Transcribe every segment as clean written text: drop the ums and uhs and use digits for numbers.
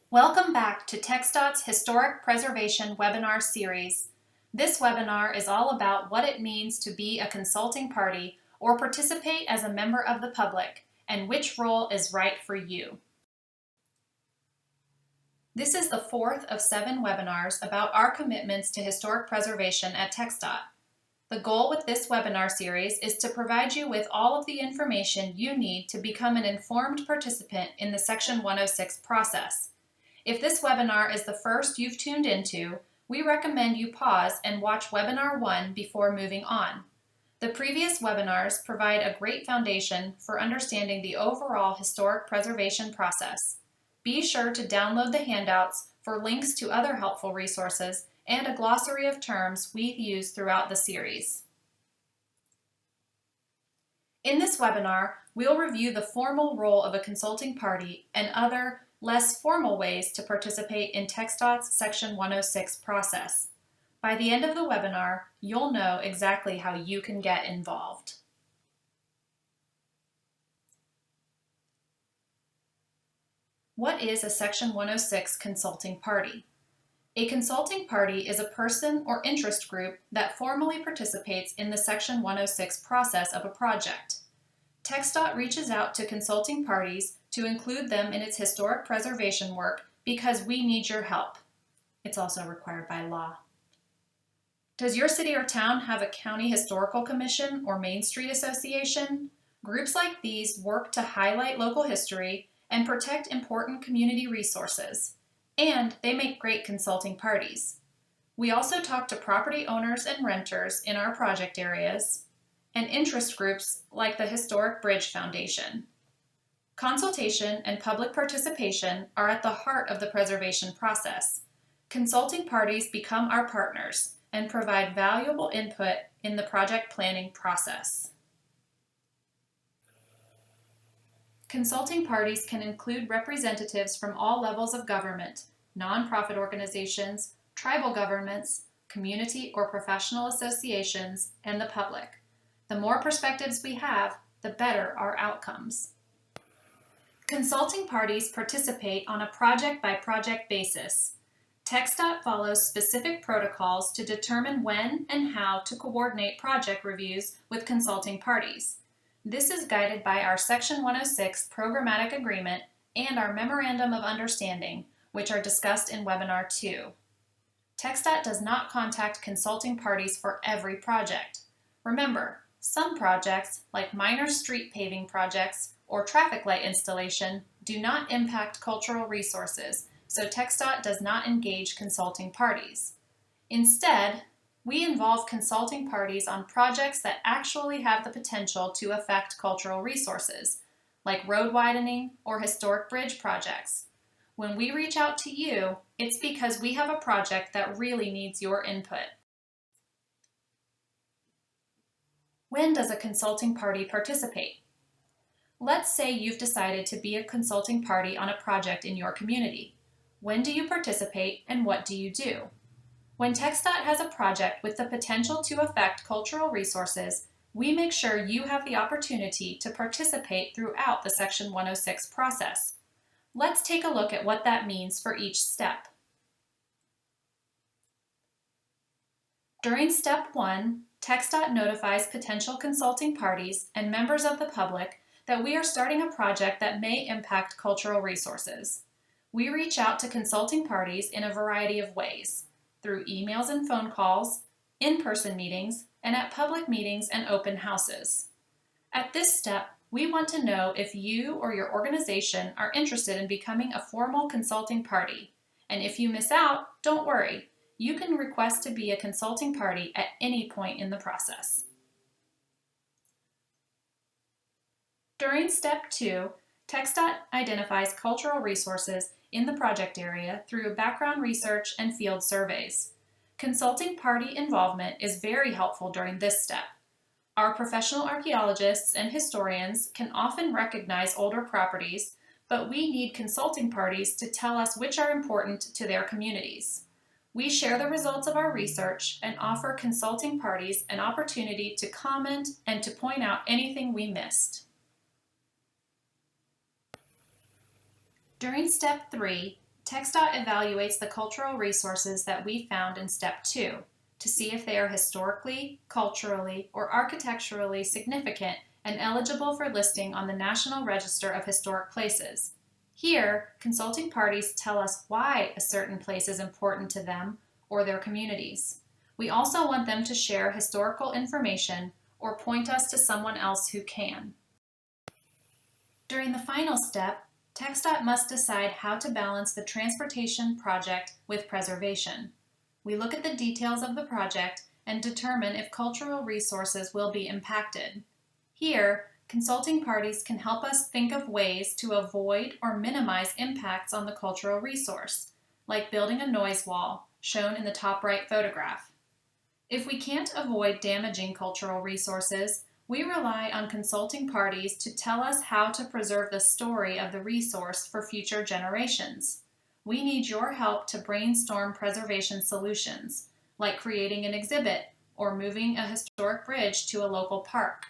Welcome back to TxDOT's Historic Preservation webinar series. This webinar is all about what it means to be a consulting party or participate as a member of the public, and which role is right for you. This is the fourth of 7 webinars about our commitments to historic preservation at TxDOT. The goal with this webinar series is to provide you with all of the information you need to become an informed participant in the Section 106 process. If this webinar is the first you've tuned into, we recommend you pause and watch webinar 1 before moving on. The previous webinars provide a great foundation for understanding the overall historic preservation process. Be sure to download the handouts for links to other helpful resources and a glossary of terms we've used throughout the series. In this webinar, we'll review the formal role of a consulting party and other, less formal ways to participate in TxDOT's Section 106 process. By the end of the webinar, you'll know exactly how you can get involved. What is a Section 106 consulting party? A consulting party is a person or interest group that formally participates in the Section 106 process of a project. TxDOT reaches out to consulting parties to include them in its historic preservation work because we need your help. It's also required by law. Does your city or town have a county historical commission or Main Street Association? Groups like these work to highlight local history and protect important community resources. And they make great consulting parties. We also talk to property owners and renters in our project areas and interest groups like the Historic Bridge Foundation. Consultation and public participation are at the heart of the preservation process. Consulting parties become our partners and provide valuable input in the project planning process. Consulting parties can include representatives from all levels of government, nonprofit organizations, tribal governments, community or professional associations, and the public. The more perspectives we have, the better our outcomes. Consulting parties participate on a project-by-project basis. TxDOT follows specific protocols to determine when and how to coordinate project reviews with consulting parties. This is guided by our Section 106 Programmatic Agreement and our Memorandum of Understanding, which are discussed in Webinar 2. TxDOT does not contact consulting parties for every project. Remember, some projects, like minor street paving projects or traffic light installation, do not impact cultural resources, so TxDOT does not engage consulting parties. Instead, we involve consulting parties on projects that actually have the potential to affect cultural resources, like road widening or historic bridge projects. When we reach out to you, it's because we have a project that really needs your input. When does a consulting party participate? Let's say you've decided to be a consulting party on a project in your community. When do you participate and what do you do? When TxDOT has a project with the potential to affect cultural resources, we make sure you have the opportunity to participate throughout the Section 106 process. Let's take a look at what that means for each step. During Step 1, TxDOT notifies potential consulting parties and members of the public that we are starting a project that may impact cultural resources. We reach out to consulting parties in a variety of ways, through emails and phone calls, in-person meetings, and at public meetings and open houses. At this step, we want to know if you or your organization are interested in becoming a formal consulting party. And if you miss out, don't worry. You can request to be a consulting party at any point in the process. During Step 2, TxDOT identifies cultural resources in the project area through background research and field surveys. Consulting party involvement is very helpful during this step. Our professional archaeologists and historians can often recognize older properties, but we need consulting parties to tell us which are important to their communities. We share the results of our research and offer consulting parties an opportunity to comment and to point out anything we missed. During Step 3, TxDOT evaluates the cultural resources that we found in Step 2 to see if they are historically, culturally, or architecturally significant and eligible for listing on the National Register of Historic Places. Here, consulting parties tell us why a certain place is important to them or their communities. We also want them to share historical information or point us to someone else who can. During the final step, TxDOT must decide how to balance the transportation project with preservation. We look at the details of the project and determine if cultural resources will be impacted. Here, consulting parties can help us think of ways to avoid or minimize impacts on the cultural resource, like building a noise wall, shown in the top right photograph. If we can't avoid damaging cultural resources, we rely on consulting parties to tell us how to preserve the story of the resource for future generations. We need your help to brainstorm preservation solutions, like creating an exhibit or moving a historic bridge to a local park.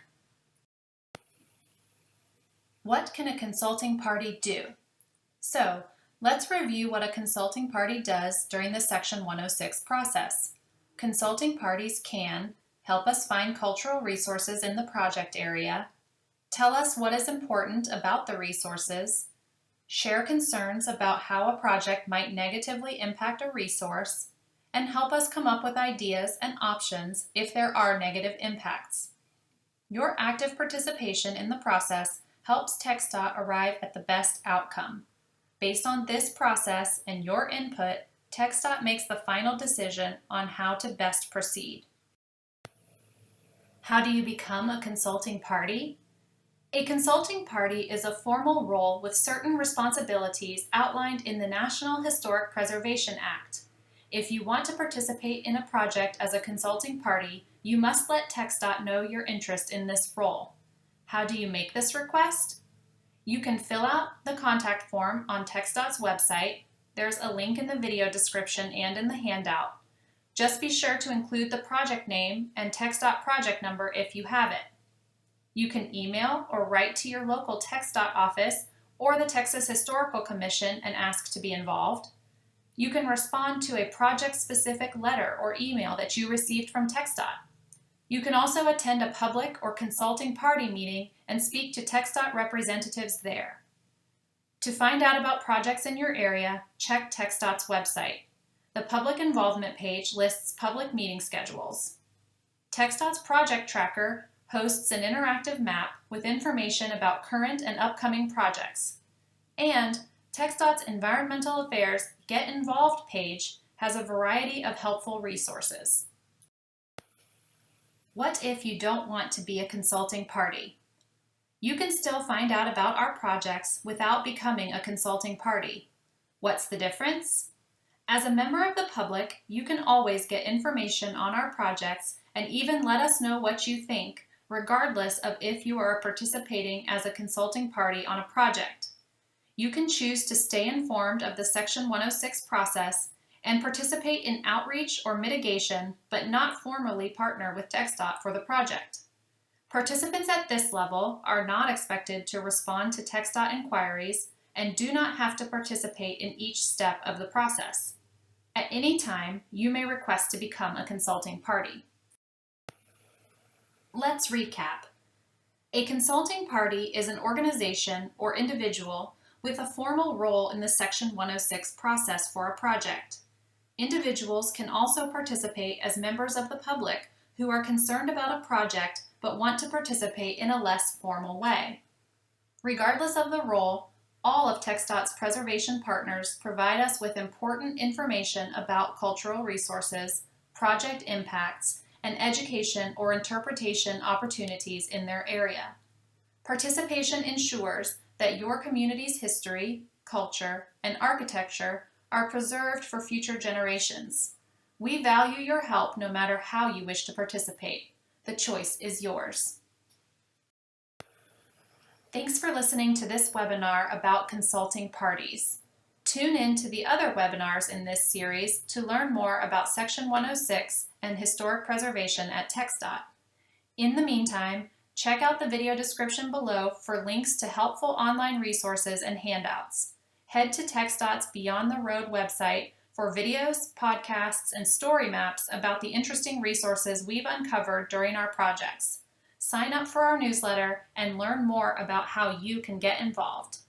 What can a consulting party do? So, let's review what a consulting party does during the Section 106 process. Consulting parties can help us find cultural resources in the project area, tell us what is important about the resources, share concerns about how a project might negatively impact a resource, and help us come up with ideas and options if there are negative impacts. Your active participation in the process helps TxDOT arrive at the best outcome. Based on this process and your input, TxDOT makes the final decision on how to best proceed. How do you become a consulting party? A consulting party is a formal role with certain responsibilities outlined in the National Historic Preservation Act. If you want to participate in a project as a consulting party, you must let TxDOT know your interest in this role. How do you make this request? You can fill out the contact form on TxDOT's website. There's a link in the video description and in the handout. Just be sure to include the project name and TxDOT project number if you have it. You can email or write to your local TxDOT office or the Texas Historical Commission and ask to be involved. You can respond to a project-specific letter or email that you received from TxDOT. You can also attend a public or consulting party meeting and speak to TxDOT representatives there. To find out about projects in your area, check TxDOT's website. The Public Involvement page lists public meeting schedules. TxDOT's Project Tracker hosts an interactive map with information about current and upcoming projects. And TxDOT's Environmental Affairs Get Involved page has a variety of helpful resources. What if you don't want to be a consulting party? You can still find out about our projects without becoming a consulting party. What's the difference? As a member of the public, you can always get information on our projects and even let us know what you think, regardless of if you are participating as a consulting party on a project. You can choose to stay informed of the Section 106 process and participate in outreach or mitigation, but not formally partner with TxDOT for the project. Participants at this level are not expected to respond to TxDOT inquiries and do not have to participate in each step of the process. At any time, you may request to become a consulting party. Let's recap. A consulting party is an organization or individual with a formal role in the Section 106 process for a project. Individuals can also participate as members of the public who are concerned about a project but want to participate in a less formal way. Regardless of the role, all of TxDOT's preservation partners provide us with important information about cultural resources, project impacts, and education or interpretation opportunities in their area. Participation ensures that your community's history, culture, and architecture are preserved for future generations. We value your help no matter how you wish to participate. The choice is yours. Thanks for listening to this webinar about consulting parties. Tune in to the other webinars in this series to learn more about Section 106 and historic preservation at TxDOT. In the meantime, check out the video description below for links to helpful online resources and handouts. Head to TxDOT's Beyond the Road website for videos, podcasts, and story maps about the interesting resources we've uncovered during our projects. Sign up for our newsletter and learn more about how you can get involved.